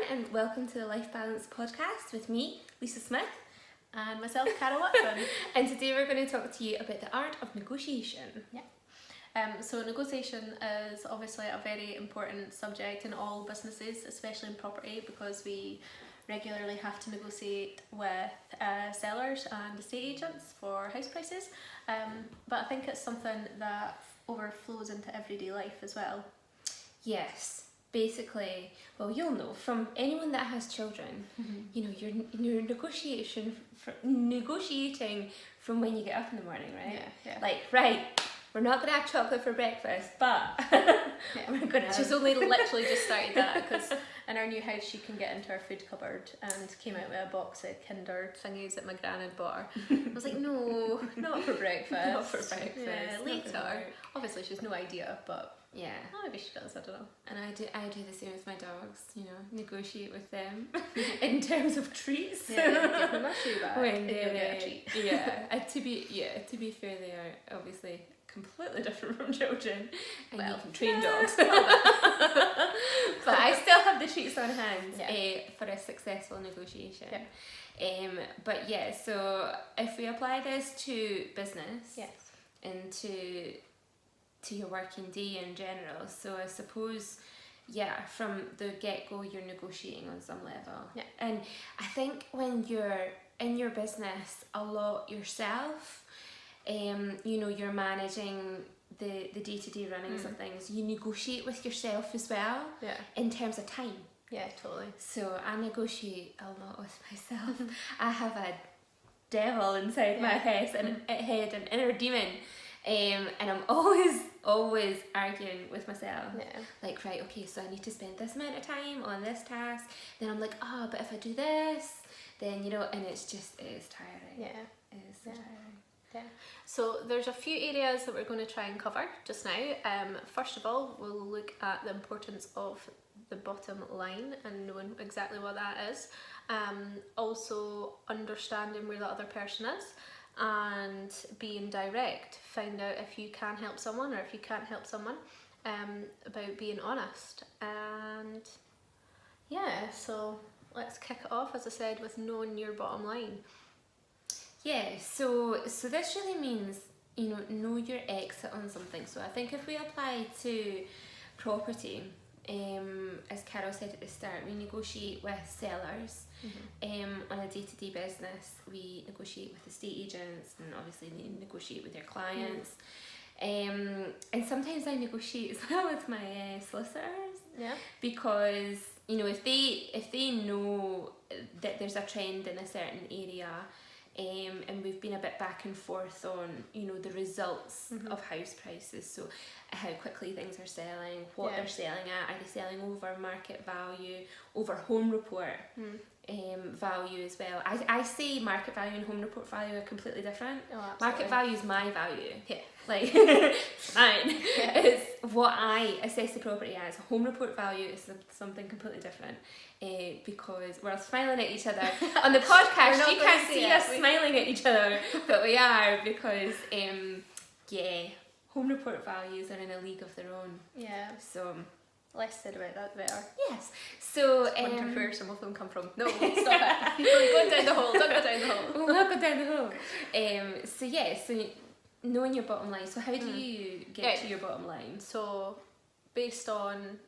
and welcome to the Life Balance podcast with me, Lisa Smith. And myself, Cara Watson. And today we're going to talk to you about the art of negotiation. So negotiation is obviously a very important subject in all businesses, especially in property, because we regularly have to negotiate with sellers and estate agents for house prices. But I think it's something that overflows into everyday life as well. Yes. Basically, well, you'll know from anyone that has children, you know, you're negotiating from when you get up in the morning, right? Yeah. Like, right, we're not going to have chocolate for breakfast, but we're going to have... She's only literally just started that because in our new house she can get into our food cupboard and came out with a box of Kinder thingies that my gran had bought her. I was like, no, not for breakfast. Not for breakfast. Yeah, not later. Obviously she has no idea, but yeah. Oh, maybe she does, I don't know. And I do the same with my dogs, you know, negotiate with them in terms of treats. Yeah, give them a shoe back When and you'll get a treat. To be fair, they are obviously completely different from children, and Well, you can train dogs. But I still have the treats on hand for a successful negotiation. But yeah, so if we apply this to business, and to your working day in general, so I suppose from the get-go you're negotiating on some level. And I think when you're in your business a lot yourself, you know, you're managing the day-to-day runnings of things, you negotiate with yourself as well in terms of time. Yeah, totally. So I negotiate a lot with myself. I have a devil inside my head, an inner demon. And I'm always arguing with myself. Like, right, okay, so I need to spend this amount of time on this task. Then I'm like, but if I do this, then, you know, and it is tiring. It is tiring. So there's a few areas that we're going to try and cover just now. First of all, we'll look at the importance of the bottom line and knowing exactly what that is. Also understanding where the other person is. And being direct, find out if you can help someone or if you can't help someone, about being honest. And so let's kick it off, as I said, with knowing your bottom line. So this really means, you know your exit on something. So I think if we apply to property, as Carol said at the start, we negotiate with sellers. On a day-to-day business, we negotiate with estate agents, and obviously they negotiate with their clients. And sometimes I negotiate as well with my solicitors. Because, you know, if they know that there's a trend in a certain area, and we've been a bit back and forth on, you know, the results of house prices, so how quickly things are selling, what they're selling at, are they selling over market value, over home report value as well. I say market value and home report value are completely different. Market value is my value. Like, mine. It's what I assess the property as. Home report value is something completely different. Because we're smiling at each other on the podcast. You can't see us smiling at each other, but we are, because home report values are in a league of their own. So less said about that, the better. Yes. So wonder where some of them come from. No, stop it. We're going down the hole. Don't go down the hole. We'll not go down the hole. So knowing your bottom line. So how do you get to your bottom line? So based on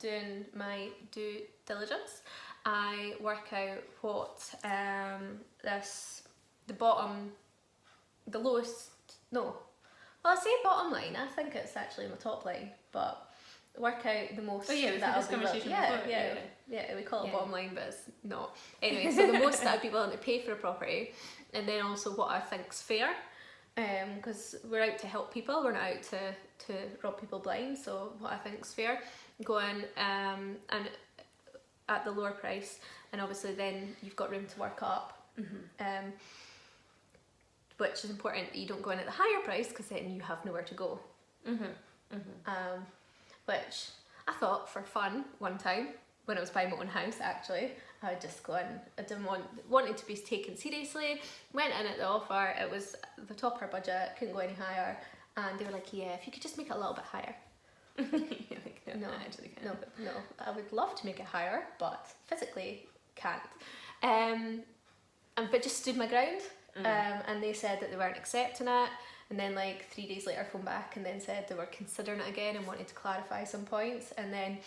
doing my due diligence, I work out what the lowest, no, well, I say bottom line, I think it's actually my top line, but work out the most we've that had this conversation before. We call it bottom line, but it's not. Anyway, so the most that I'd be willing to pay for a property, and then also what I think's fair, because we're out to help people, we're not out to rob people blind. So what I think's fair, going and at the lower price, and obviously then you've got room to work up. Which is important that you don't go in at the higher price, because then you have nowhere to go. Which I thought, for fun, one time when I was buying my own house, actually, I would just go in. I didn't wanted to be taken seriously. Went in at the offer. It was the top of our budget. Couldn't go any higher. And they were like, "Yeah, if you could just make it a little bit higher." No, I actually can't. no. I would love to make it higher, but physically can't. But just stood my ground. And they said that they weren't accepting it. And then like 3 days later phoned back and then said they were considering it again and wanted to clarify some points. And then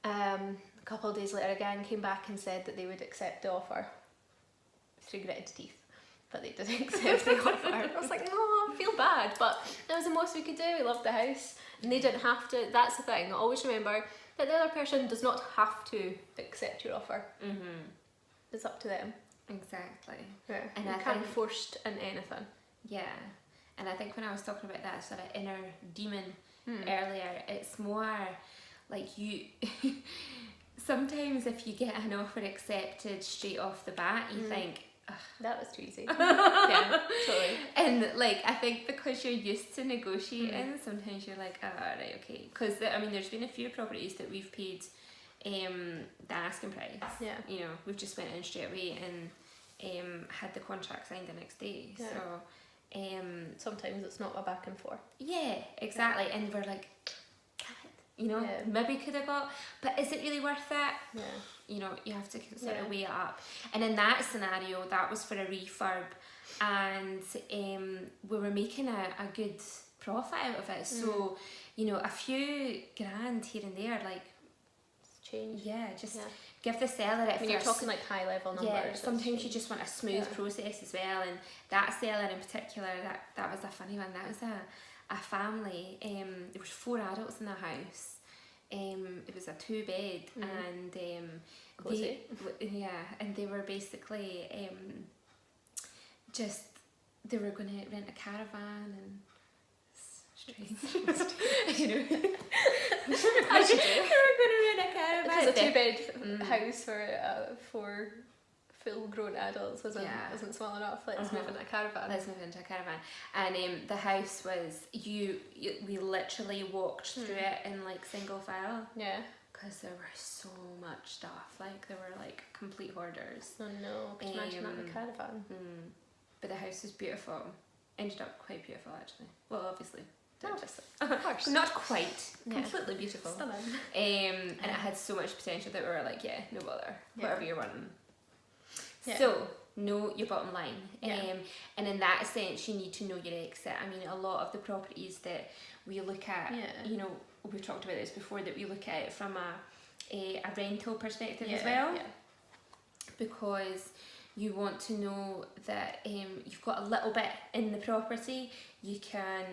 a couple of days later again came back and said that they would accept the offer through gritted teeth. But they didn't accept the offer. I was like, oh, I feel bad. But that was the most we could do. We loved the house. And they didn't have to. That's the thing. Always remember that the other person does not have to accept your offer. It's up to them. Exactly. Yeah. And you I can't be think, forced into anything. yeah, and I think when I was talking about that sort of inner demon earlier, it's more like you sometimes if you get an offer accepted straight off the bat, you think, ugh, that was too easy. Yeah, totally. and like I think because you're used to negotiating, sometimes you're like, oh, right, okay, because I mean there's been a few properties that we've paid the asking price. Yeah. You know, we've just went in straight away and had the contract signed the next day. Yeah. So Sometimes it's not a back and forth. yeah, exactly. And we're like, damn it, you know, Yeah. maybe could have got, but is it really worth it? Yeah. You know, you have to sort Yeah. of weigh it up. And in that scenario, that was for a refurb, and we were making a good profit out of it. So, you know, a few grand here and there, like, Change. yeah, just Yeah. give the seller it When you're first. talking like high level numbers. Yeah, it's sometimes you change. just want a smooth Yeah. process as well, and that seller in particular, that was a funny one. That was a family. There was 4 adults in the house. It was a 2-bed, and Cozy. and they were basically just they were going to rent a caravan and strange. You know, As you do. they were going to rent a caravan. Because a 2-bed house for 4 full-grown adults wasn't small enough. Let's move into a caravan. Let's move into a caravan. And the house was we literally walked through it in like single file. Yeah. Because there were so much stuff. Like there were like complete hoarders. Oh no, could you imagine that in a caravan? But the house was beautiful. Ended up quite beautiful actually. Well, obviously. Oh, Just of course. not quite. Yeah. Completely beautiful. Stunning. And it had so much potential that we were like, yeah, no bother. Yeah. Whatever you're wanting. Yeah. So, know your bottom line. Yeah. And in that sense, you need to know your exit. I mean, a lot of the properties that we look at, you know, we've talked about this before, that we look at it from a rental perspective as well. Yeah. Because you want to know that you've got a little bit in the property. You can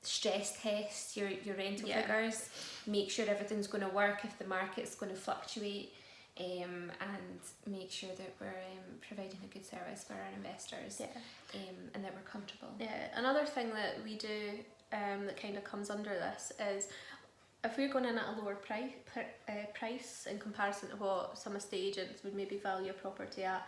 stress test your rental figures, make sure everything's going to work if the market's going to fluctuate, and make sure that we're providing a good service for our investors, and that we're comfortable. Yeah, another thing that we do that kind of comes under this is if we're going in at a lower price in comparison to what some estate agents would maybe value a property at,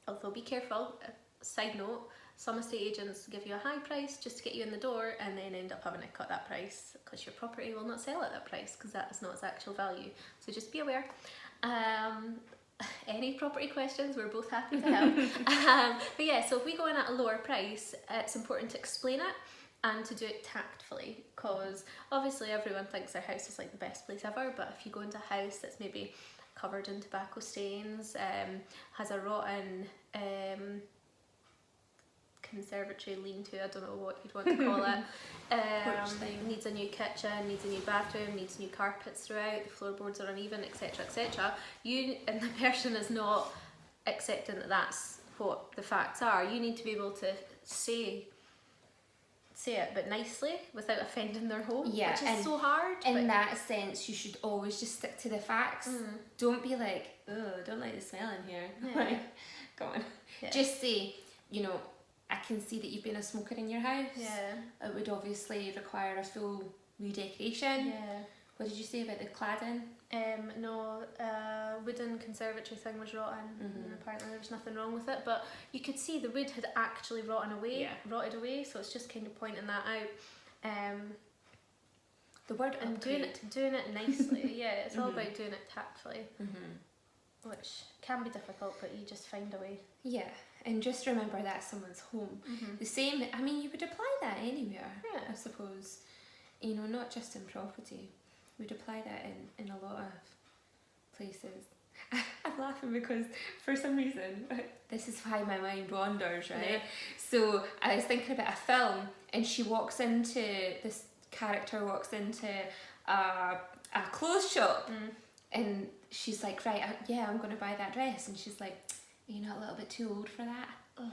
although be careful, side note, some estate agents give you a high price just to get you in the door and then end up having to cut that price because your property will not sell at that price because that is not its actual value. So just be aware. Any property questions, we're both happy to help. But yeah, so if we go in at a lower price, it's important to explain it and to do it tactfully, because obviously everyone thinks their house is like the best place ever, but if you go into a house that's maybe covered in tobacco stains, has a rotten conservatory lean-to, I don't know what you'd want to call it, needs a new kitchen, needs a new bathroom, needs new carpets throughout, the floorboards are uneven, etc, etc, you and the person is not accepting that that's what the facts are. You need to be able to say it but nicely without offending their home, which is so hard. In that sense, you should always just stick to the facts. Don't be like, oh, I don't like the smell in here. Like, go on. Just say, you know, I can see that you've been a smoker in your house. It would obviously require a full redecoration. What did you say about the cladding? No, wooden conservatory thing was rotten, and apparently there was nothing wrong with it, but you could see the wood had actually rotted away, so it's just kind of pointing that out. The word and upgrade. doing it nicely. It's all about doing it tactfully, which can be difficult, but you just find a way. Yeah, and just remember that's someone's home. The same, I mean, you would apply that anywhere, I suppose. you know, not just in property. We'd apply that in a lot of places. I'm laughing because for some reason, this is why my mind wanders, right? Yeah. So I was thinking about a film, and this character walks into a clothes shop, and she's like, right, yeah, I'm going to buy that dress, and she's like, you're not a little bit too old for that? Ugh.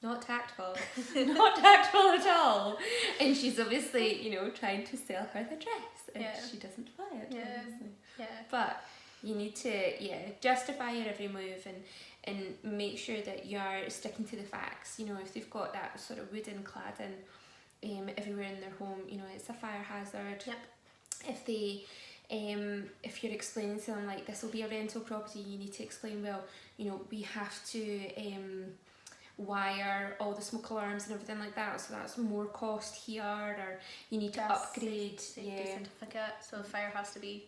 Not tactful. Not tactful at all. And she's obviously, you know, trying to sell her the dress, and she doesn't buy it, obviously. Yeah. But you need to, justify your every move, and make sure that you are sticking to the facts. You know, if they've got that sort of wooden cladding everywhere in their home, you know, it's a fire hazard. Yep. If they, if you're explaining to them like this will be a rental property, you need to explain, well, you know, we have to wire all the smoke alarms and everything like that, so that's more cost here, or you need to upgrade safety certificate, so the fire has to be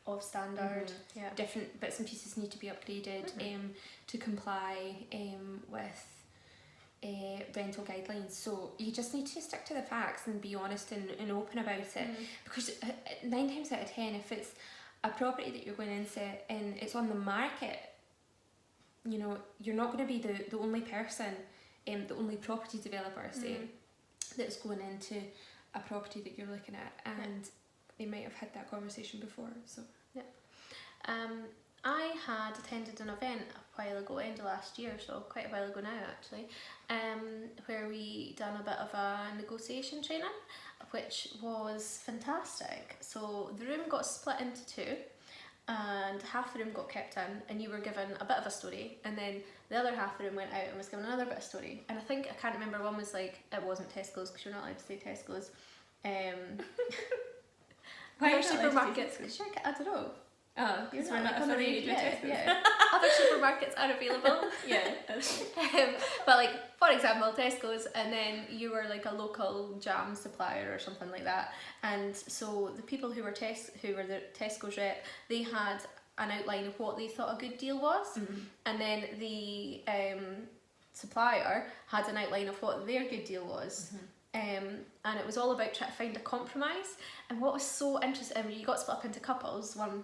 of standard. Different bits and pieces need to be upgraded to comply with rental guidelines. So you just need to stick to the facts and be honest and open about it, because 9 times out of 10, if it's a property that you're going into and it's on the market, you know, you're not going to be the only person, the only property developer, say, that's going into a property that you're looking at, and they might have had that conversation before. So I had attended an event a while ago, end of last year, so quite a while ago now actually, where we done a bit of a negotiation training, which was fantastic. So the room got split into 2, and half the room got kept in, and you were given a bit of a story, and then the other half of the room went out and was given another bit of story. And I think, I can't remember, one was like, it wasn't Tesco's, because you're not allowed to say Tesco's. Why other are you not allowed to say supermarkets, Tesco's? sure, I don't know. Oh, because we're not affiliated with Tesco's. Yeah. Other supermarkets are available. But like, for example, Tesco's, and then you were like a local jam supplier or something like that, and so the people who were the Tesco's rep, they had an outline of what they thought a good deal was, and then the supplier had an outline of what their good deal was. And it was all about trying to find a compromise. And what was so interesting, you got split up into couples, one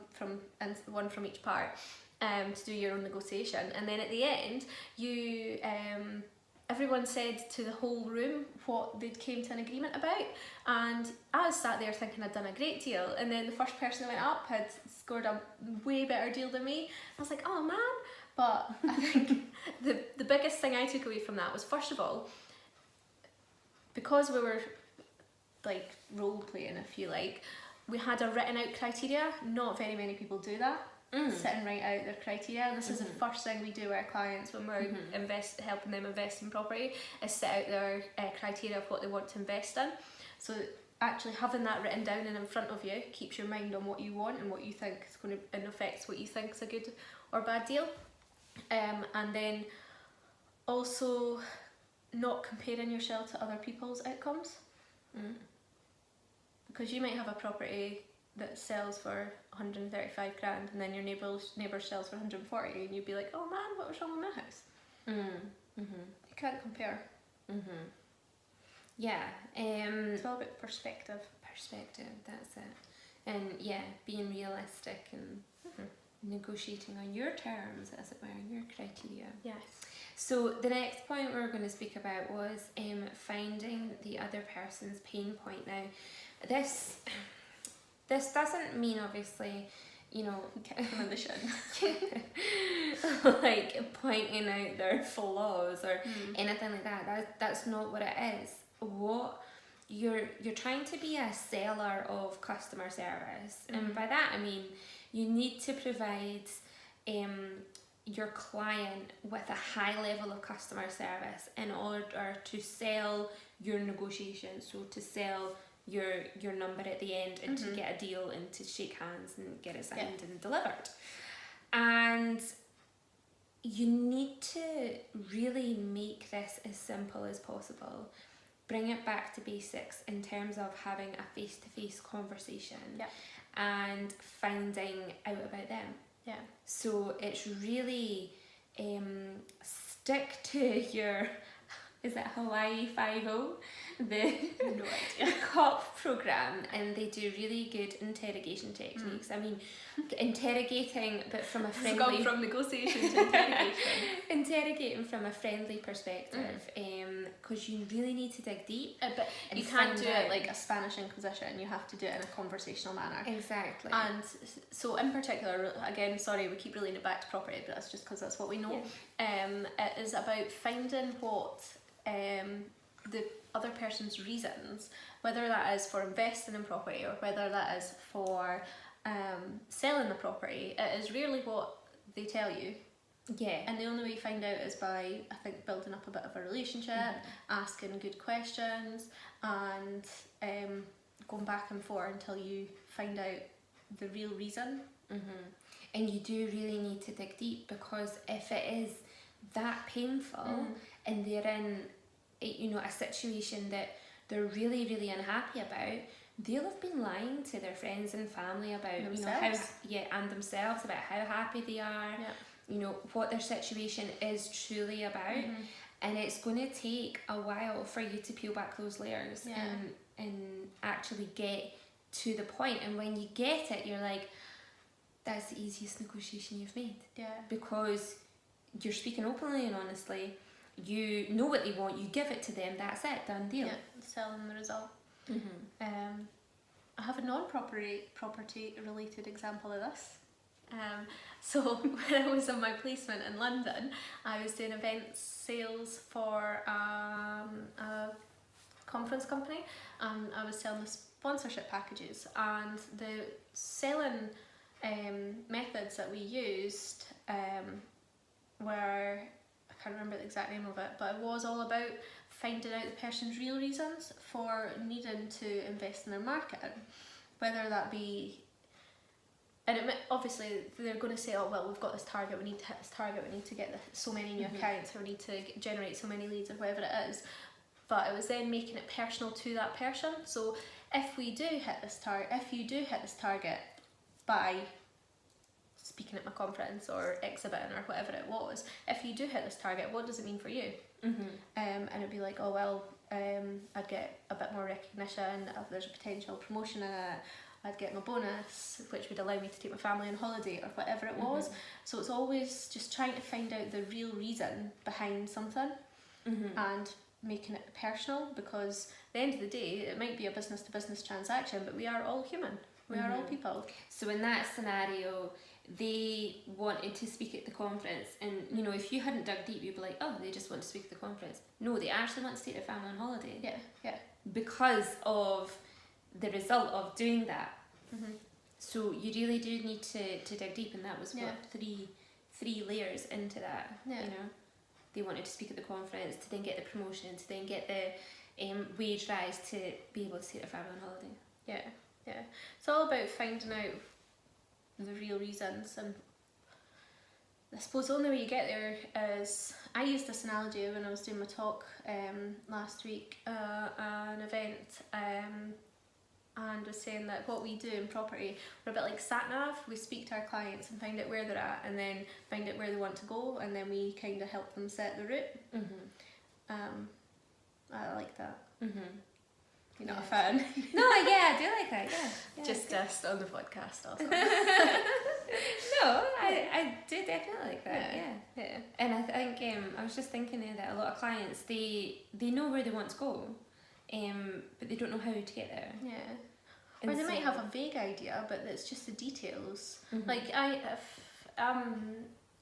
from each part, to do your own negotiation. And then at the end, you everyone said to the whole room what they'd came to an agreement about. And I was sat there thinking I'd done a great deal, and then the first person that went up had scored a way better deal than me. I was like, oh man. But I think the biggest thing I took away from that was, first of all, because we were like role playing, if you like, we had a written out criteria. Not very many people do that. Sit and write out their criteria. And this is the first thing we do with our clients when we're helping them invest in property, is set out their criteria of what they want to invest in. So actually having that written down and in front of you keeps your mind on what you want and what you think is going to, and affects what you think is a good or bad deal. And then also not comparing yourself to other people's outcomes, because you might have a property that sells for 135 grand and then your neighbour sells for 140, and you'd be like, oh man, what was wrong with my house? You can't compare. It's all about perspective, that's it. And being realistic and negotiating on your terms, as it were, your criteria. Yes. So the next point we were going to speak about was finding the other person's pain point. Now, this doesn't mean, obviously, you know, like pointing out their flaws or anything like that. That's not what it is. What you're trying to be a seller of customer service, and by that I mean you need to provide your client with a high level of customer service in order to sell your negotiation, so to sell your number at the end, and to get a deal and to shake hands and get it signed and delivered. And you need to really make this as simple as possible. Bring it back to basics in terms of having a face-to-face conversation and finding out about them. So it's really stick to your is it Hawaii 5-0, the No idea. cop program, and they do really good interrogation techniques. I mean, interrogating, but from a It's friendly, gone from negotiation to interrogation. interrogating from a friendly perspective, because you really need to dig deep. But And you can't find do out. it like a Spanish Inquisition. You have to do it in a conversational manner. Exactly. And so in particular, again, sorry, we keep relating it back to property, but that's just because that's what we know. It is about finding what the other person's reasons, whether that is for investing in property or whether that is for selling the property. It is rarely what they tell you. Yeah. And the only way you find out is by, I think, building up a bit of a relationship, asking good questions, and going back and forth until you find out the real reason. And you do really need to dig deep, because if it is that painful and they're in a situation that they're really, really unhappy about, they'll have been lying to their friends and family about and themselves about how happy they are, what their situation is truly about. And it's going to take a while for you to peel back those layers and actually get to the point. And when you get it, you're like, that's the easiest negotiation you've made. Because you're speaking openly and honestly, you know what they want, you give it to them, that's it, done deal. Sell them the result. I have a non-property related example of this. So when I was on my placement in London, I was doing event sales for a conference company, and I was selling the sponsorship packages, and the selling methods that we used were, I can't remember the exact name of it, but it was all about finding out the person's real reasons for needing to invest in their marketing, whether that be, and obviously they're going to say, oh well, we've got this target, we need to hit this target, we need to get so many new accounts, or we need to generate so many leads, or whatever it is. But it was then making it personal to that person. So if you do hit this target by speaking at my conference or exhibiting or whatever it was, if you do hit this target, what does it mean for you? And it'd be like, oh well, I'd get a bit more recognition, if there's a potential promotion in it, I'd get my bonus, which would allow me to take my family on holiday, or whatever it was. So it's always just trying to find out the real reason behind something and making it personal, because at the end of the day, it might be a business to business transaction, but we are all human. We are all people. So in that scenario, they wanted to speak at the conference, and if you hadn't dug deep, you'd be like, oh, they just want to speak at the conference. No, they actually want to take their family on holiday. Because of the result of doing that. So you really do need to dig deep, and that was what, three layers into that. They wanted to speak at the conference, to then get the promotion, to then get the wage rise, to be able to take their family on holiday. It's all about finding out the real reasons, and I suppose the only way you get there is, I used this analogy when I was doing my talk last week at an event, and was saying that what we do in property, we're a bit like sat-nav. We speak to our clients and find out where they're at, and then find out where they want to go, and then we kind of help them set the route. I like that. You're not a fan? No, I do like that, yeah. Just us on the podcast also. No, I do definitely like that, yeah. And I think, I was just thinking there that a lot of clients, they know where they want to go, but they don't know how to get there. Or they might have a vague idea, but it's just the details. Like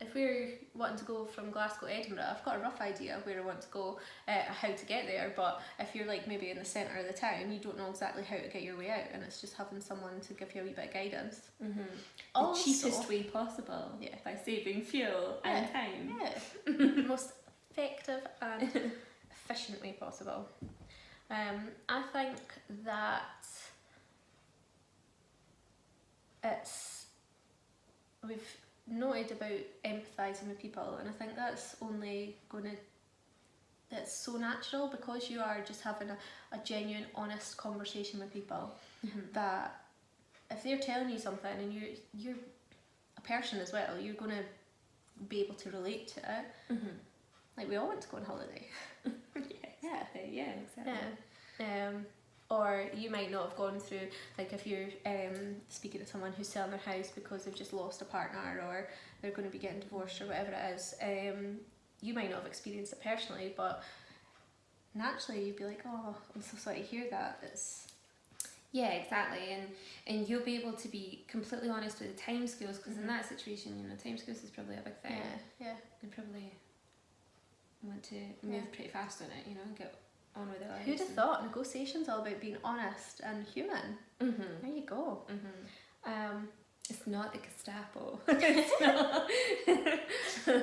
if we're wanting to go from Glasgow to Edinburgh, I've got a rough idea of where I want to go, how to get there, but if you're like maybe in the centre of the town, you don't know exactly how to get your way out, and it's just having someone to give you a wee bit of guidance. The cheapest way possible, by saving fuel and time. The most effective and efficient way possible. I think that we've noted about empathising with people, and I think that's only it's so natural, because you are just having a genuine, honest conversation with people, that if they're telling you something and you're a person as well, you're going to be able to relate to it. Like we all want to go on holiday. Yeah, exactly. Yeah. Or you might not have gone through, like if you're speaking to someone who's selling their house because they've just lost a partner or they're going to be getting divorced or whatever it is, you might not have experienced it personally, but naturally you'd be like, oh, I'm so sorry to hear that. Yeah, exactly, and you'll be able to be completely honest with the timescales, because in that situation, you know, timescales is probably a big thing. Yeah. They probably want to move pretty fast on it, you know, and get on with their lives. Who'd have thought negotiation's all about being honest and human? There you go. It's not the Gestapo. It's not.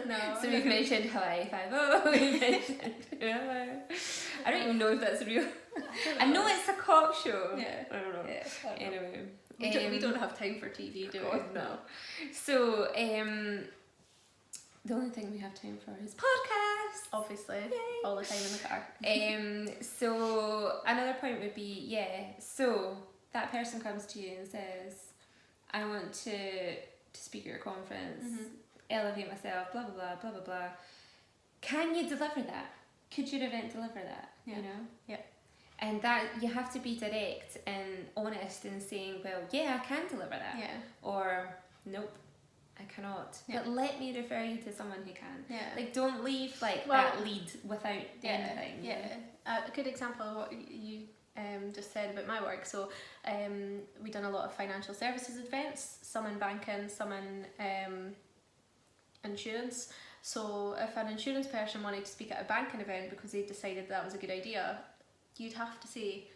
No. So we've mentioned Hawaii 5-0, we've mentioned I don't even know if that's real. I know it's a cop show. Yeah. I don't know. Yeah, I don't know. Anyway. We don't have time for TV, do we? No. So, the only thing we have time for is podcasts. Obviously. Yay. All the time in the car. So another point would be, so that person comes to you and says, I want to speak at your conference, elevate myself, blah, blah, blah, blah, blah, blah. Can you deliver that? Could your event deliver that? Yeah. You know? Yeah. And that you have to be direct and honest in saying, well, yeah, I can deliver that. Yeah. Or, nope, I cannot. Yeah. But let me refer you to someone who can. Yeah. Like, don't leave that lead without anything. Yeah. A good example of what you just said about my work. So we done a lot of financial services events, some in banking, some in insurance. So if an insurance person wanted to speak at a banking event because they decided that was a good idea, you'd have to say,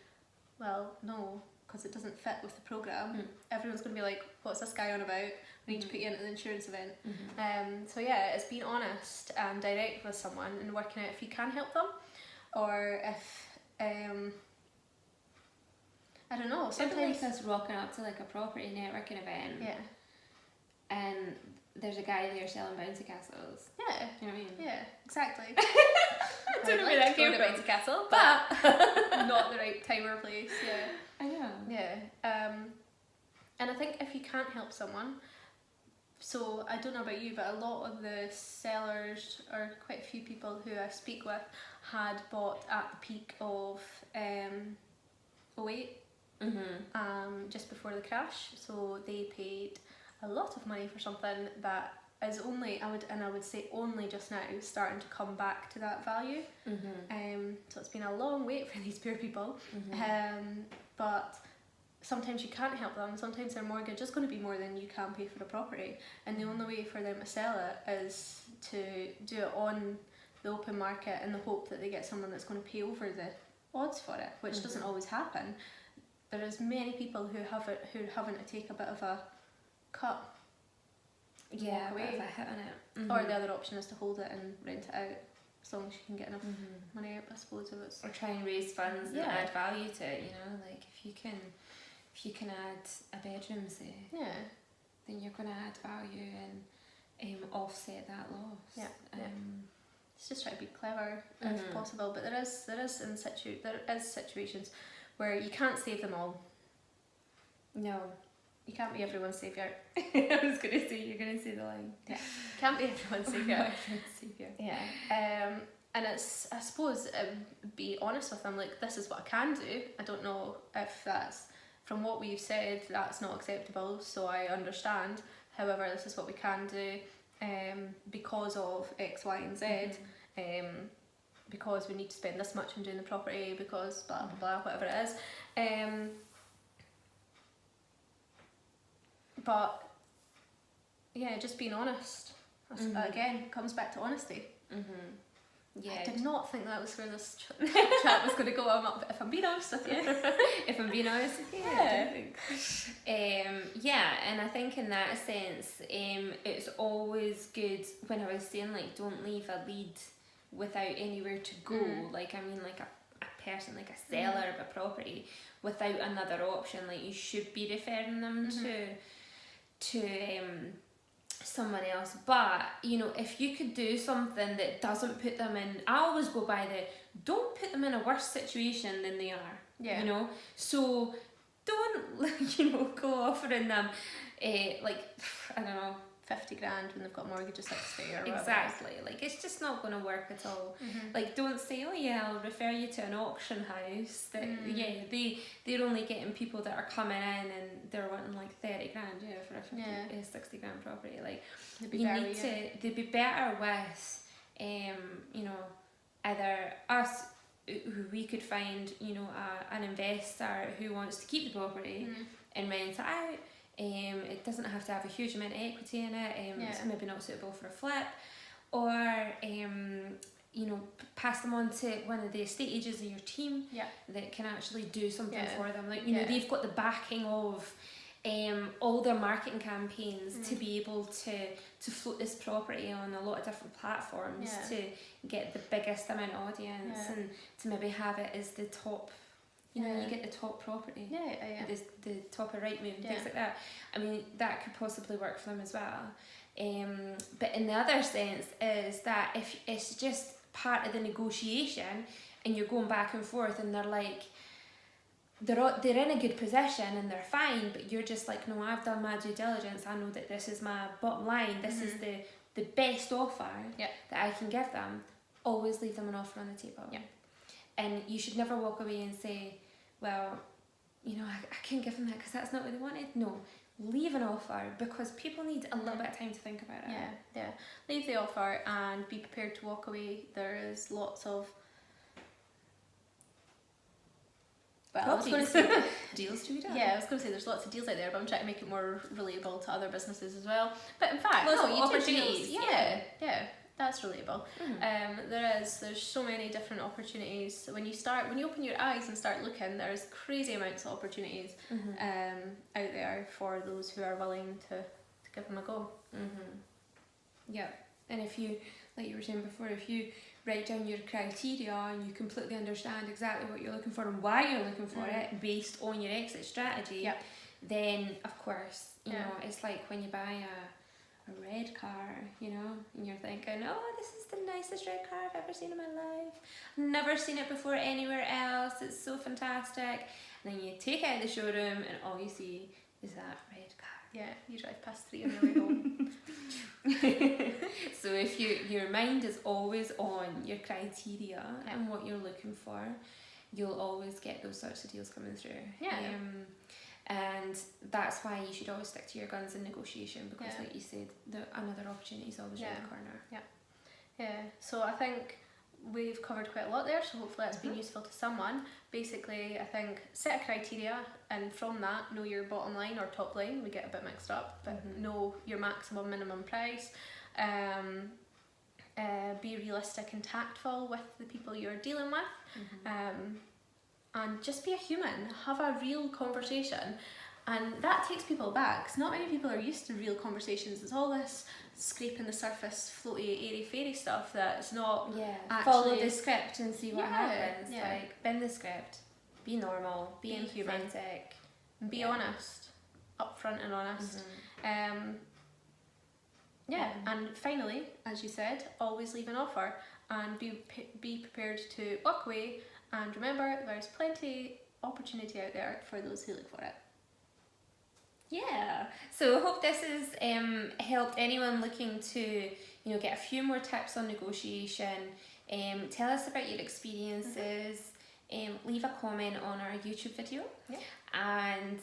well, no, because it doesn't fit with the programme. Everyone's going to be like, what's this guy on about? We need to put you into the insurance event. So yeah, it's being honest and direct with someone and working out if you can help them, or if I don't know, Sometimes it's rocking up to like a property networking event. Yeah. And there's a guy there selling bouncy castles. Yeah. You know what I mean? Yeah, exactly. I don't know where that came from. Bouncy castle, but not the right time or place. Yeah. I know. Yeah. And I think if you can't help someone, so I don't know about you, but a lot of the sellers, or quite a few people who I speak with, had bought at the peak of 08, just before the crash. So they paid a lot of money for something that is only, I would say only just now starting to come back to that value. So it's been a long wait for these poor people. But sometimes you can't help them. Sometimes their mortgage is going to be more than you can pay for the property, and the only way for them to sell it is to do it on the open market in the hope that they get someone that's going to pay over the odds for it, which doesn't always happen. There is many people who having to take a bit of a cut. Yeah, walk away. a bit of a hit on it. Or the other option is to hold it and rent it out, as long as you can get enough money out, I suppose. If it's or try and raise funds and add value to it. You know, like if you can add a bedroom, say, then you're going to add value and offset that loss. It's just try to be clever if possible, but there is situations where you can't save them all. No. You can't be everyone's saviour. I was going to say, you're going to say the line. Yeah. Can't be everyone's saviour. Saviour. Yeah. And it's, I suppose, be honest with them, like, this is what I can do. I don't know if that's, from what we've said, that's not acceptable, so I understand. However, this is what we can do because of X, Y and Z. Because we need to spend this much on doing the property, because blah, blah, blah, whatever it is. But yeah, just being honest. Again, comes back to honesty. Yeah. I did not think that was where this chat was going to go. If I'm being honest with you. If I'm being honest with you, and I think in that sense, it's always good, when I was saying like don't leave a lead without anywhere to go. Like I mean, like a person, like a seller of a property, without another option. Like you should be referring them to someone else. But you know, if you could do something that doesn't put them in, I always go by don't put them in a worse situation than they are. You know, so don't go offering them like, I don't know, 50 grand when they've got a mortgage of 60 or whatever. Exactly. Like, it's just not going to work at all. Mhm. Like, don't say, oh yeah, I'll refer you to an auction house that yeah, they're only getting people that are coming in and they're wanting like 30 grand for a 60 grand property. Like, They'd be you better, need to, they'd be better with you know, either us, who we could find, you know, an investor who wants to keep the property and rent it out. It doesn't have to have a huge amount of equity in it. It's maybe not suitable for a flip, or you know, pass them on to one of the estate agents in your team that can actually do something for them. Like, you know, they've got the backing of all their marketing campaigns to be able to float this property on a lot of different platforms to get the biggest amount of audience and to maybe have it as the top. You know, you get the top property, the top of Rightmove and things like that. I mean, that could possibly work for them as well. But in the other sense is that if it's just part of the negotiation and you're going back and forth and they're like, they're in a good position and they're fine, but you're just like, no, I've done my due diligence, I know that this is my bottom line, this is the best offer that I can give them. Always leave them an offer on the table. And you should never walk away and say, well, you know, I couldn't give them that because that's not what they wanted. No, leave an offer, because people need a little bit of time to think about it. Leave the offer and be prepared to walk away. There is lots of I was going to say deals to be done. Yeah, I was going to say there's lots of deals out there, but I'm trying to make it more relatable to other businesses as well. But in fact, lots of you do opportunities. deals. Yeah, that's relatable. There's so many different opportunities. When you open your eyes and start looking, there's crazy amounts of opportunities out there for those who are willing to give them a go. Yeah, and if you, like you were saying before, if you write down your criteria and you completely understand exactly what you're looking for and why you're looking for it based on your exit strategy, then of course, you know, it's like when you buy a red car, you know, and you're thinking, oh, this is the nicest red car I've ever seen in my life. Never seen it before anywhere else. It's so fantastic. And then you take it out of the showroom and all you see is that red car. Yeah, you drive past 3 on your way home. So if your mind is always on your criteria and what you're looking for, you'll always get those sorts of deals coming through. And that's why you should always stick to your guns in negotiation, because like you said, another opportunity is always around the corner. So I think we've covered quite a lot there, so hopefully that's been useful to someone. Basically, I think set a criteria, and from that know your bottom line or top line. We get a bit mixed up, but know your maximum minimum price. Be realistic and tactful with the people you're dealing with, and just be a human. Have a real conversation. And that takes people back, because not many people are used to real conversations. It's all this scraping the surface, floaty, airy-fairy stuff that's not actually... Follow the script and see what happens. Like, bend the script. Be normal. Be authentic. Be honest. Upfront and honest. And finally, as you said, always leave an offer and be prepared to walk away. And remember, there's plenty opportunity out there for those who look for it. Yeah, so I hope this has helped anyone looking to, you know, get a few more tips on negotiation. Tell us about your experiences. Leave a comment on our YouTube video and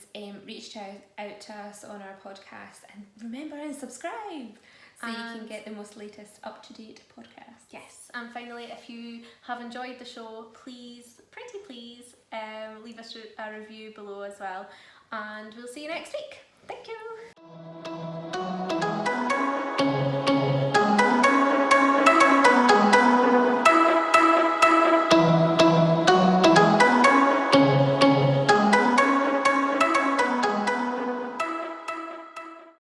reach out to us on our podcast. And remember and subscribe so you can get the most latest up-to-date podcast. Yes, and finally, if you have enjoyed the show, please, pretty please, leave us a review below as well. And we'll see you next week. Thank you.